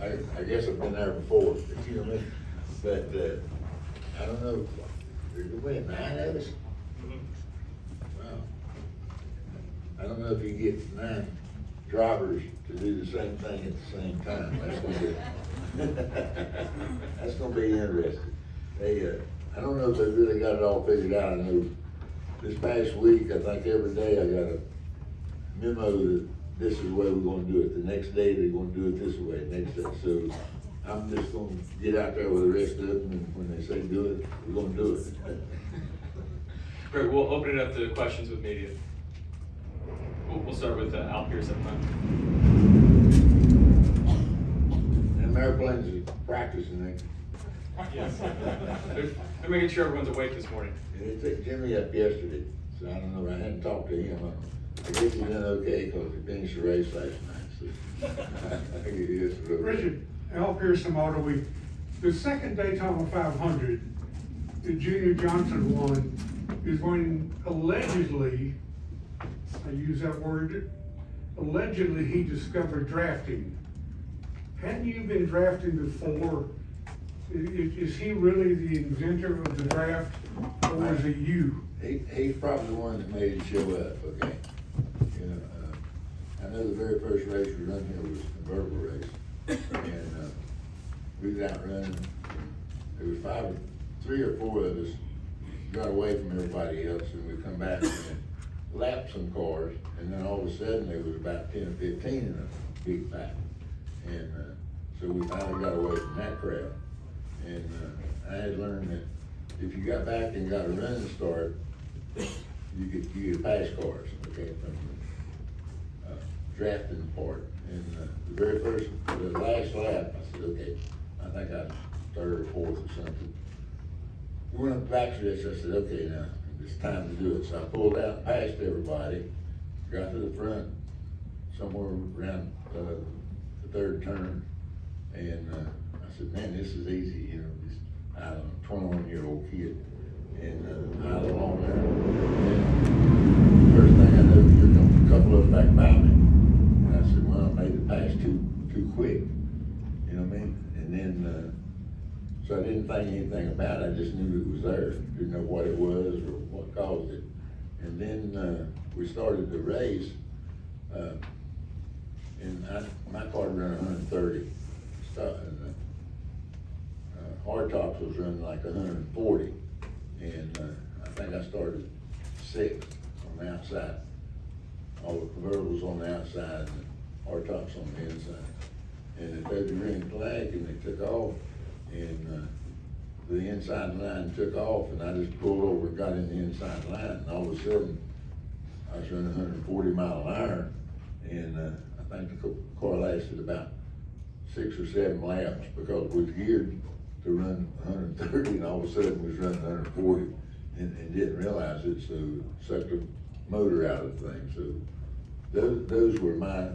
I guess I've been there before, but you know what I mean? But, I don't know, there's only 9 of us? Wow. I don't know if you get 9 drivers to do the same thing at the same time. That's gonna be interesting. They, I don't know if they really got it all figured out. I know this past week, I think every day I got a memo that this is the way we're gonna do it. The next day, they're gonna do it this way, next day. So I'm just gonna get out there with the rest of them, and when they say do it, we're gonna do it. Great, we'll open it up to questions with media. We'll start with Al Pierce up front. And airplanes are practicing, they. Yes. They're making sure everyone's awake this morning. They took Jimmy up yesterday, so I don't know, I hadn't talked to him. I guess he done okay, cause he finished the race last night, so. I think he is real good. Richard, Al Pearson Auto Week, the second Daytona 500 that Junior Johnson won is when allegedly, I use that word, allegedly he discovered drafting. Hadn't you been drafting before? Is he really the inventor of the draft, or is it you? He's probably the one that made it show up, okay? You know, I know the very first race we run here was a convertible race, and, we was out running. There was 3 or 4 of us got away from everybody else, and we come back and lapped some cars, and then all of a sudden there was about 10 or 15 in a big pack. And, so we finally got away from that crowd. And, I had learned that if you got back and got a running start, you get pass cars, okay, from the drafting part. And the last lap, I said, okay, I think I'm 3rd or 4th or something. We went up back to this, I said, okay, now, it's time to do it. So I pulled out, passed everybody, got to the front, somewhere around the 3rd turn, and I said, man, this is easy, you know, this, I don't know, 21-year-old kid. And I was along there, and first thing I know, here comes a couple of them back by me. And I said, well, I made the pass too quick, you know what I mean? And then, so I didn't think anything about it, I just knew it was there. Didn't know what it was or what caused it. And then we started the race, and my car ran 130. And hard tops was running like 140. And I think I started 6th on the outside. All the convertibles on the outside and the hard tops on the inside. And they threw the green flag and they took off, and the inside line took off, and I just pulled over and got in the inside line, and all of a sudden I was running 140 mile an hour, and I think the car lasted about 6 or 7 laps because it was geared to run 130, and all of a sudden was running 140 and didn't realize it, so sucked the motor out of the thing. So those were my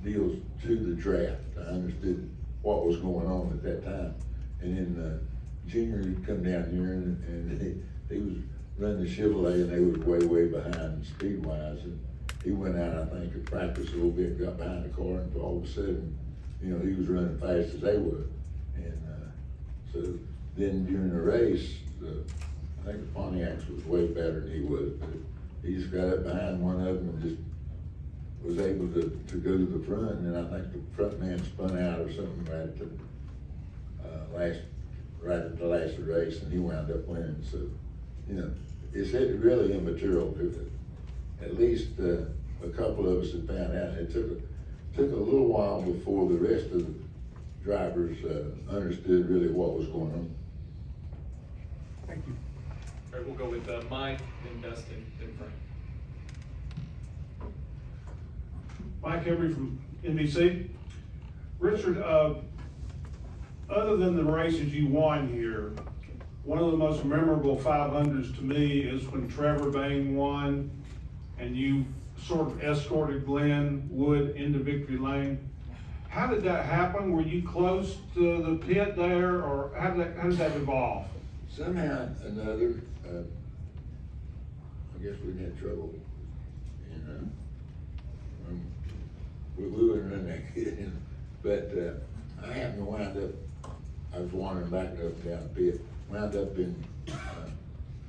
deals to the draft. I understood what was going on at that time. And then Junior had come down here, and he was running the Chevrolet, and they was way behind speed-wise. And he went out, I think, to practice a little bit, got behind the car, and all of a sudden, you know, he was running fast as they were. And so then during the race, I think the Pontiacs was way better than he was, but he just got up behind one of them and just was able to go to the front, and then I think the front man spun out or something right at the last race, and he wound up winning. So, you know, it's really immaterial to it. At least a couple of us had found out. It took a little while before the rest of the drivers understood really what was going on. Thank you. All right, we'll go with Mike and Dustin in front. Mike Henry from NBC. Richard, other than the races you won here, one of the most memorable 500s to me is when Trevor Bain won and you sort of escorted Glenn Wood into victory lane. How did that happen? Were you close to the pit there, or how did that evolve? Somehow or another, I guess we had trouble, we wouldn't run that good. But, I happened to wind up, I was wandering back up and down the pit, wound up in,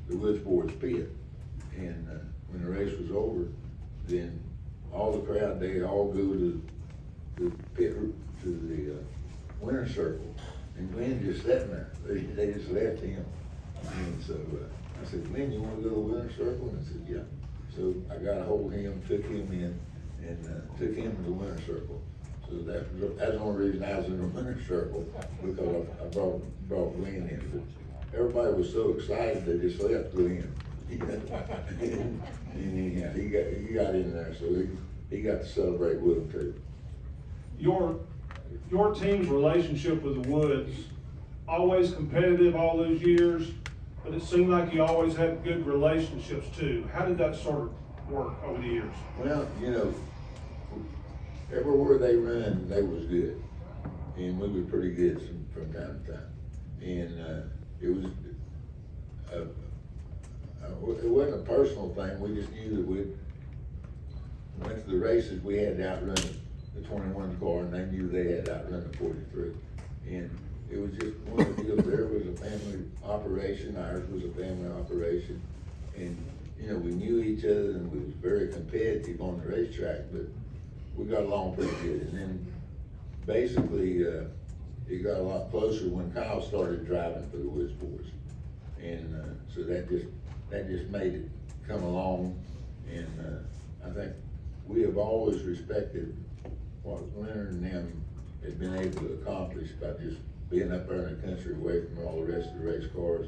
the Woods Boys pit. And, when the race was over, then all the crowd, they all go to the pit, to the, winner's circle. And Glenn just sat there, they just left him. And so, I said, Glenn, you wanna go to the winner's circle? And I said, yeah. So I got a hold of him, took him in, and, took him to the winner's circle. So that's the only reason I was in the winner's circle, because I brought Glenn in. But everybody was so excited, they just left Glenn. And anyhow, he got in there, so he got to celebrate with them too. Your team's relationship with the Woods, always competitive all those years, but it seemed like you always had good relationships too. How did that sort of work over the years? Well, you know, everywhere they run, they was good, and we were pretty good from time to time. And it wasn't a personal thing. We just knew that we went to the races. We had to outrun the 21 car, and they knew they had to outrun the 43. And it was just one of the deals. There was a family operation. Ours was a family operation, and you know, we knew each other, and we was very competitive on the racetrack, but we got along pretty good. And then basically, it got a lot closer when Kyle started driving for the Woods Boys. And so that just made it come along. And I think we have always respected what Leonard and them had been able to accomplish by just being up there in the country away from all the rest of the race cars,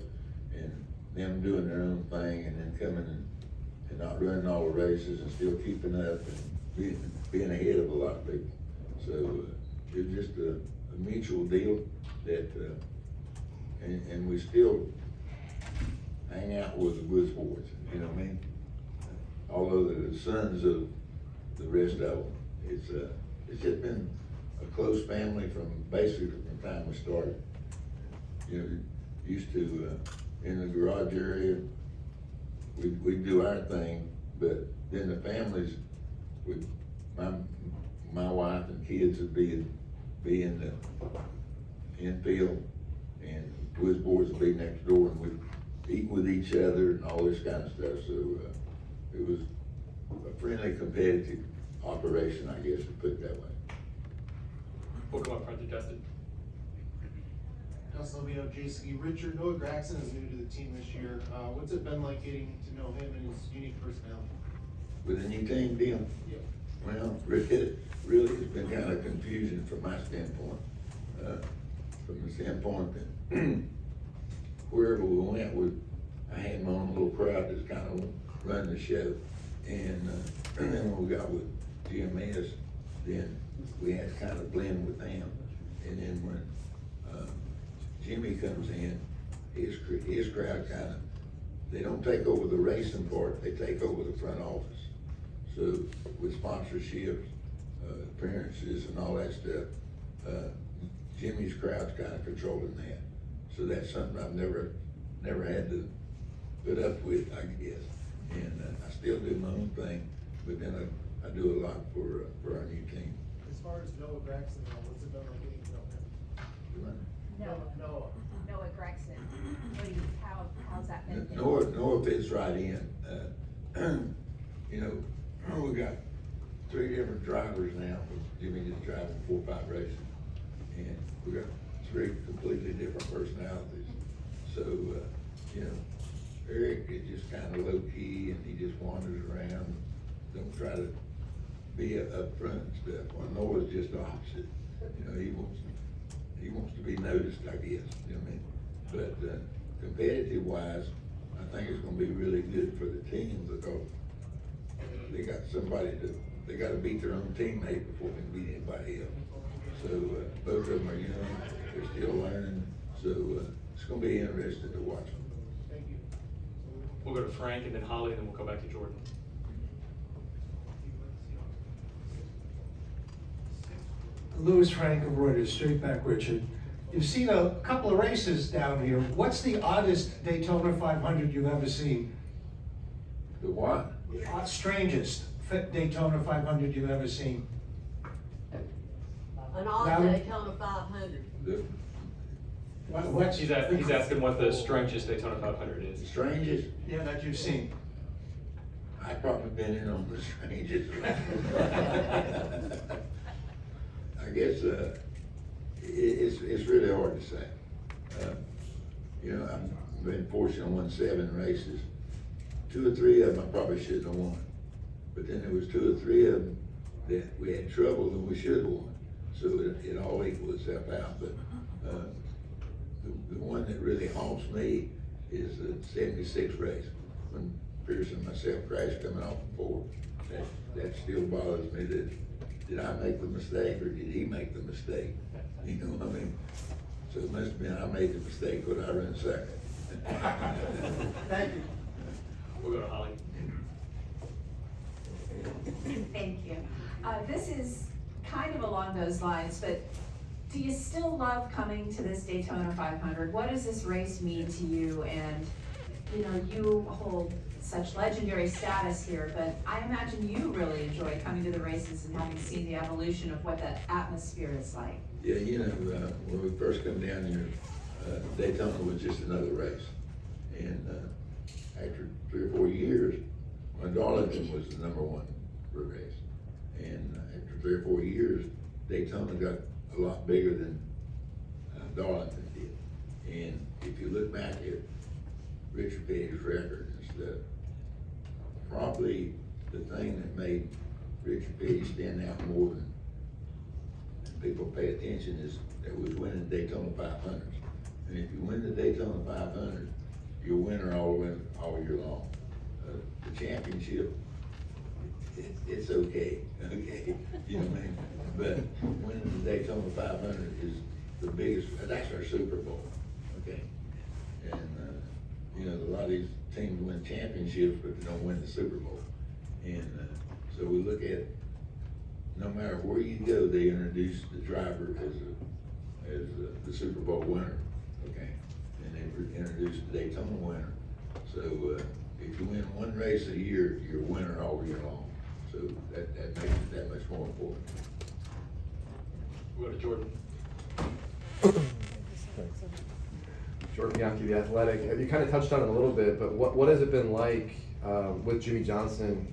and them doing their own thing, and then coming and not running all the races and still keeping up and being ahead of a lot of people. So it was just a mutual deal that, and we still hang out with the Woods Boys, you know what I mean? Although they're the sons of the rest of them, it's just been a close family from basically from the time we started. You know, used to, in the garage area, we'd do our thing, but then the families, my wife and kids would be in the infield, and Woods Boys would be next door, and we'd eat with each other and all this kind of stuff. So it was a friendly, competitive operation, I guess, to put it that way. We'll come up front to Justin. Also, we have J.C. Richard. Noah Gregson is new to the team this year. What's it been like getting to know him and his unique personality? With a new team deal? Yeah. Well, really it's been kind of confusion from my standpoint. From the standpoint that wherever we went, I had my own little crowd that's kind of run the show. And then when we got with GMS, then we had to kind of blend with them. And then when Jimmy comes in, his crowd kind of, they don't take over the racing part, they take over the front office. So with sponsorships, appearances and all that stuff, Jimmy's crowd's kind of controlling that. So that's something I've never had to put up with, I guess. And I still do my own thing, but then I do a lot for our new team. As far as Noah Gregson, what's it been like getting to know him? Noah Gregson. How's that been? Noah fits right in. You know, we got 3 different drivers now, with Jimmy just driving 4 or 5 races. And we got 3 completely different personalities. So, you know, Eric is just kind of low key, and he just wanders around, don't try to be up front and stuff. Well, Noah's just the opposite. You know, he wants to be noticed, I guess, you know what I mean? But competitive wise, I think it's gonna be really good for the team, because they got they gotta beat their own teammate before they can beat anybody else. So both of them are young, they're still learning, so it's gonna be interesting to watch them. Thank you. We'll go to Frank and then Holly, and then we'll go back to Jordan. Louis Frank of Reuters, straight back, Richard. You've seen a couple of races down here. What's the oddest Daytona 500 you've ever seen? The what? Strangest Daytona 500 you've ever seen? an odd Louder. Daytona 500. The What's? He's asking what the strangest Daytona 500 is. strangest, Yeah, that you've seen. I've probably been in on the strangest. I guess, it's really hard to say. You know, I've been fortunate to win 7 races. 2 or 3 of them I probably shouldn't have won. But then there was 2 or 3 of them that we had trouble and we should have won. So it all equaled itself out. But, the one that really haunts me is the 76 race, when Pierce and myself crashed coming off the 4. That still bothers me. Did I make the mistake or did he make the mistake? You know what I mean? So it must have been I made the mistake, but I ran second. Thank you. We'll go to Holly. Thank you. This is kind of along those lines, but do you still love coming to this Daytona 500? What does this race mean to you? And, you know, you hold such legendary status here, but I imagine you really enjoy coming to the races and having seen the evolution of what the atmosphere is like. Yeah, you know, when we first come down here, Daytona was just another race. And after 3 or 4 years, when Darlington was the #1 race. And after 3 or 4 years, Daytona got a lot bigger than Darlington did. And if you look back at Richard Petty's record and stuff, probably the thing that made Richard Petty stand out more than people pay attention is that was winning Daytona 500s. And if you win the Daytona 500, you're a winner all year long. The championship, it's okay, you know what I mean? But winning the Daytona 500 is the biggest, that's our Super Bowl, okay? And, you know, a lot of these teams win championships, but they don't win the Super Bowl. And so we look at, no matter where you go, they introduce the driver as the Super Bowl winner, okay? And they introduce the Daytona winner. So if you win 1 race a year, you're a winner all year long. So that makes it that much more important. We'll go to Jordan. Jordan Bianchi, The Athletic. You kind of touched on it a little bit, but what has it been like with Jimmy Johnson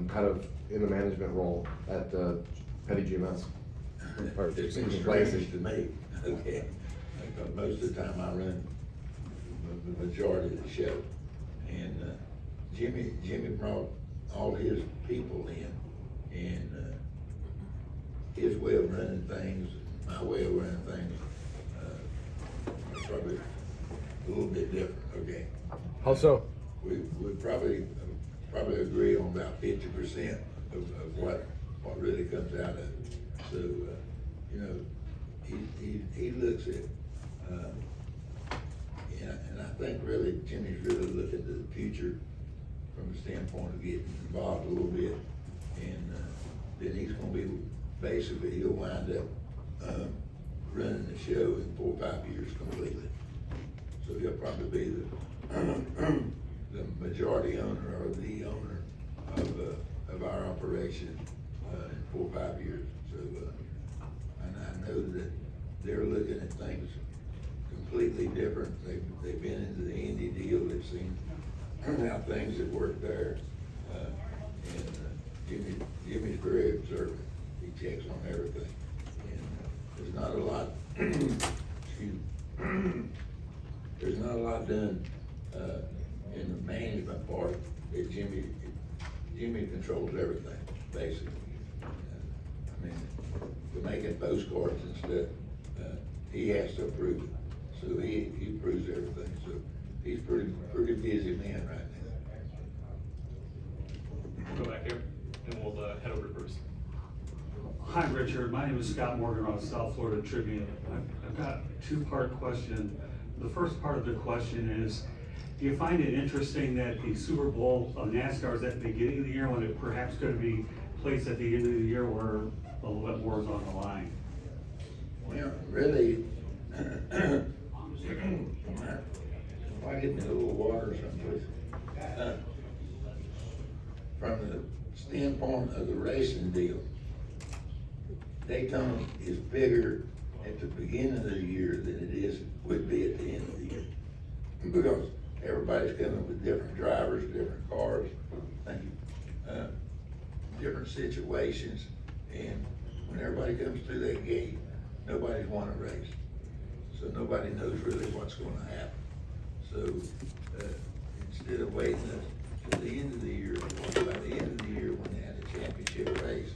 kind of in the management role at Petty GMS? It's been strange to me, okay? Because most of the time I run the majority of the show. And Jimmy brought all his people in, and his way of running things, my way of running things, probably a little bit different, okay? How so? We probably agree on about 50% of what really comes out of it. So, you know, he looks at, and I think really Jimmy's really looking to the future from the standpoint of getting involved a little bit. And then he's gonna be, basically, he'll wind up running the show in 4 or 5 years completely. So he'll probably be the majority owner or the owner of our operation in 4 or 5 years. So, and I know that they're looking at things completely different. They've been into the Indy deal. They've seen how things have worked there. And Jimmy's very observant. He checks on everything. And there's not a lot, excuse me, there's not a lot done in the management part. Jimmy controls everything, basically. I mean, for making postcards and stuff, he has to approve it. So he approves everything. So he's pretty busy man right now. We'll go back here, and we'll head over to Bruce. Hi, Richard. My name is Scott Morgan on South Florida Tribune. I've got a 2-part question. The first part of the question is, do you find it interesting that the Super Bowl of NASCAR is at the beginning of the year when it perhaps could be placed at the end of the year where a little bit more is on the line? Well, really, why get me a little water or something? From the standpoint of the racing deal, Daytona is bigger at the beginning of the year than it would be at the end of the year. Because everybody's coming with different drivers, different cars, thank you, different situations. And when everybody comes through that gate, nobody's won a race. So nobody knows really what's gonna happen. So, instead of waiting to the end of the year, by the end of the year, when they had a championship race,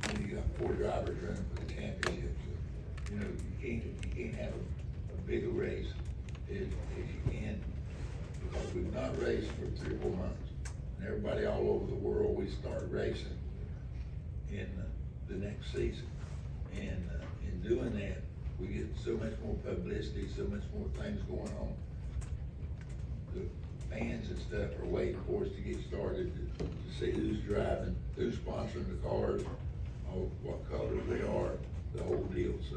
and you got 4 drivers running for the championship, so, you know, you can't have a bigger race as you can, because we've not raced for 3 or 4 months. And everybody all over the world, we start racing in the next season. And in doing that, we get so much more publicity, so much more things going on. The fans and stuff are waiting for us to get started to see who's driving, who's sponsoring the cars, what colors they are, the whole deal. So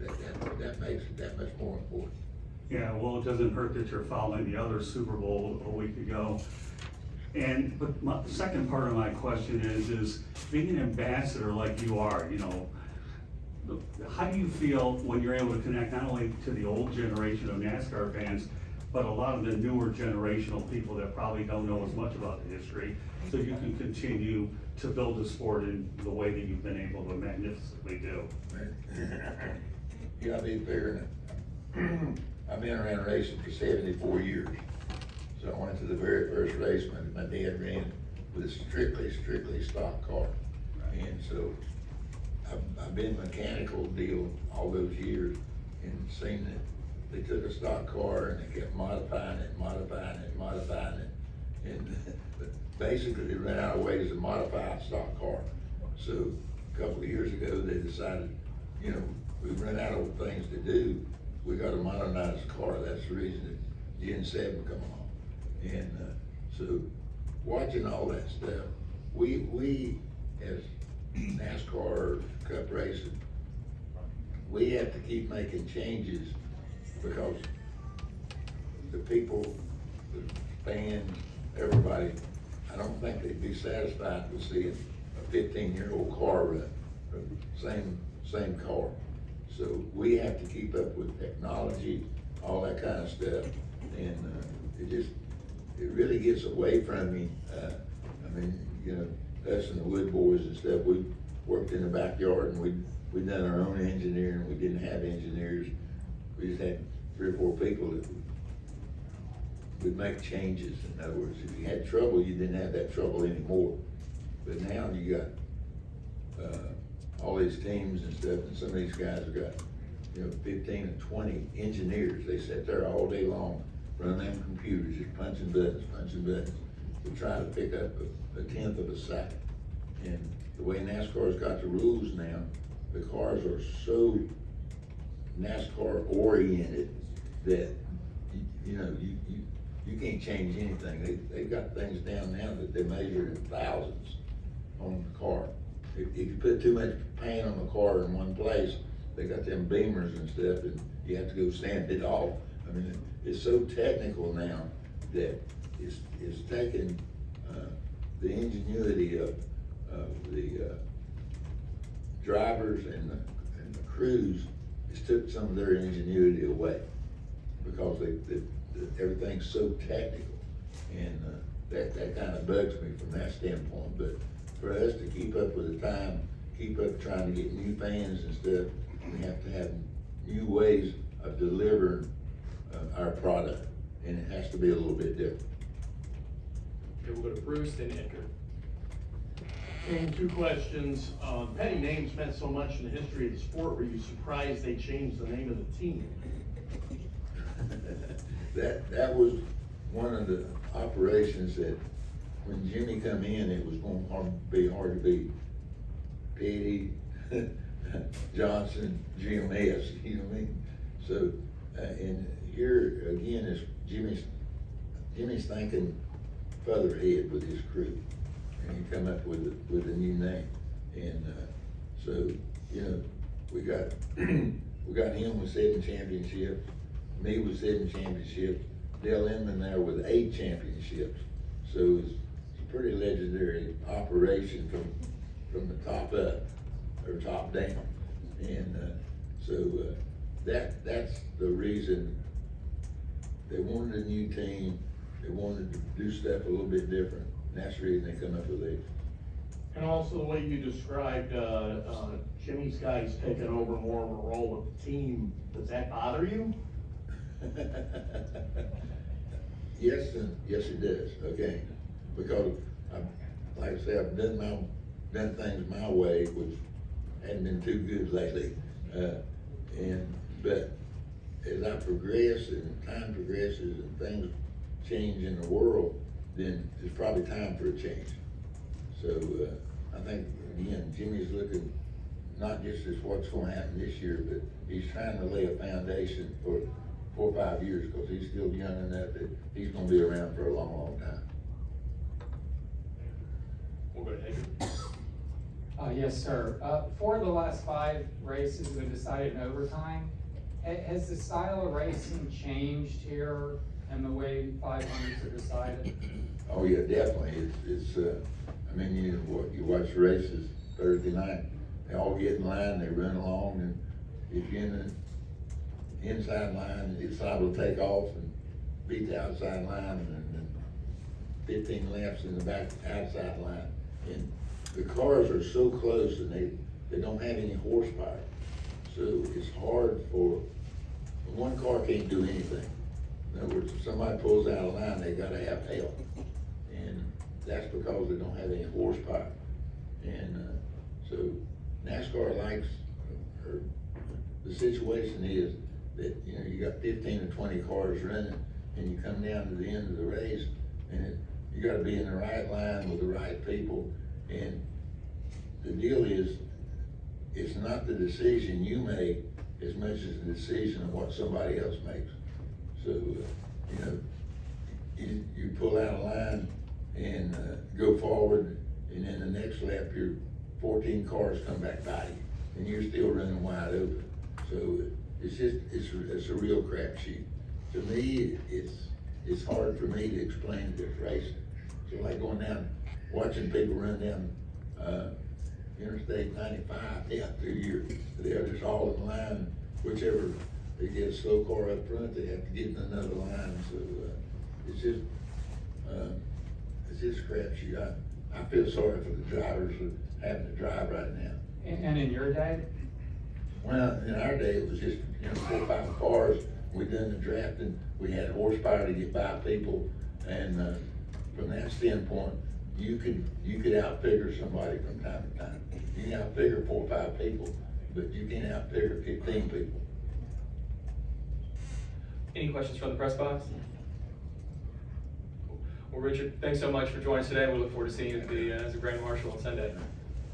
that makes it that much more important. Yeah, well, it doesn't hurt that you're following the other Super Bowl a week ago. But the second part of my question is being an ambassador like you are, you know, how do you feel when you're able to connect not only to the old generation of NASCAR fans, but a lot of the newer generational people that probably don't know as much about the history, so you can continue to build the sport in the way that you've been able to magnificently do? You gotta be figuring it. I've been around racing for 74 years. So I went to the very first race when my dad ran with a strictly stock car. And so I've been mechanical deal all those years and seen that they took a stock car and they kept modifying it. And basically they ran out of ways to modify a stock car. So a couple of years ago, they decided, you know, we've run out of things to do. We gotta modernize the car. That's the reason that Gen 7 come along. And so watching all that stuff, we as NASCAR Cup racing, we have to keep making changes, because the people, the fans, everybody, I don't think they'd be satisfied with seeing a 15-year-old car run, same car. So we have to keep up with technology, all that kind of stuff, and it really gets away from me. I mean, you know, us and the Wood Boys and stuff, we worked in the backyard and we done our own engineering. We didn't have engineers. We just had 3 or 4 people that would make changes. In other words, if you had trouble, you didn't have that trouble anymore. But now you got all these teams and stuff, and some of these guys have got, you know, 15 and 20 engineers. They sit there all day long, running them computers, just punching buttons, to try to pick up a 1/10 of a second. And the way NASCAR's got the rules now, the cars are so NASCAR oriented that, you know, you can't change anything. They've got things down now that they measure in thousands on the car. If you put too much paint on the car in one place, they got them beamers and stuff, and you have to go sand it off. I mean, it's so technical now that it's taken the ingenuity of the drivers and the crews. It's took some of their ingenuity away, because everything's so technical, and that kind of bugs me from that standpoint. But for us to keep up with the time, keep up trying to get new fans and stuff, we have to have new ways of delivering our product, and it has to be a little bit different. Okay, we'll go to Bruce, then Edgar. And 2 questions. Petty names meant so much in the history of the sport. Were you surprised they changed the name of the team? That was one of the operations that when Jimmy come in, it was going to be hard to beat. Petty, Johnson, GMS, you know what I mean? So, and here again is Jimmy's thinking further ahead with his crew, and he come up with a new name. And so, you know, we got him with 7 championships, me with 7 championships, Dale Inman there with 8 championships. So it's a pretty legendary operation from the top up. or top down. And, that's the reason they wanted a new team, they wanted to do stuff a little bit different, and that's the reason they come up with it. And also the way you described, Jimmy's guys taking over more of a role with the team, does that bother you? Yes, and yes it does, okay, because like I say, I've done things my way, which hadn't been too good lately. But as I progress and time progresses and things change in the world, then it's probably time for a change. So, I think, again, Jimmy's looking not just as what's gonna happen this year, but he's trying to lay a foundation for 4 or 5 years, because he's still young enough that he's gonna be around for a long, long time. We'll go to Adrian. Yes, sir. For the last 5 races we decided in overtime, has the style of racing changed here and the way 500s are decided? Oh, yeah, definitely. I mean, you watch the races Thursday night, they all get in line, they run along, and if you're in the inside line, it's liable to take off and beat the outside line, and 15 laps in the back outside line. And the cars are so close, and they don't have any horsepower. So it's hard one car can't do anything. In other words, if somebody pulls out of line, they gotta have help. And that's because they don't have any horsepower. And, so NASCAR likes, or the situation is that, you got 15 or 20 cars running, and you come down to the end of the race, and you gotta be in the right line with the right people. And the deal is, it's not the decision you make as much as the decision of what somebody else makes. So, you pull out a line and go forward, and then the next lap, your 14 cars come back by you, and you're still running wide open. So it's a real crapshoot. To me, it's hard for me to explain this racing. So like going down, watching people run down Interstate 95 they're just all in line, whichever, they get a slow car up front, they have to get in another line. So it's just a crapshoot. I feel sorry for the drivers who having to drive right now. And in your day? Well, in our day, it was just, 4 or 5 cars. We done the drafting, we had horsepower to get by people, and from that standpoint, you could out-figure somebody from time to time. You can out-figure 4 or 5 people, but you can't out-figure 15 people. Any questions from the press box? Well, Richard, thanks so much for joining us today. We look forward to seeing you as a Grand Marshal on Sunday.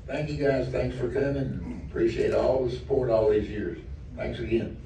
Thank you guys, thanks for coming, appreciate all the support all these years. Thanks again.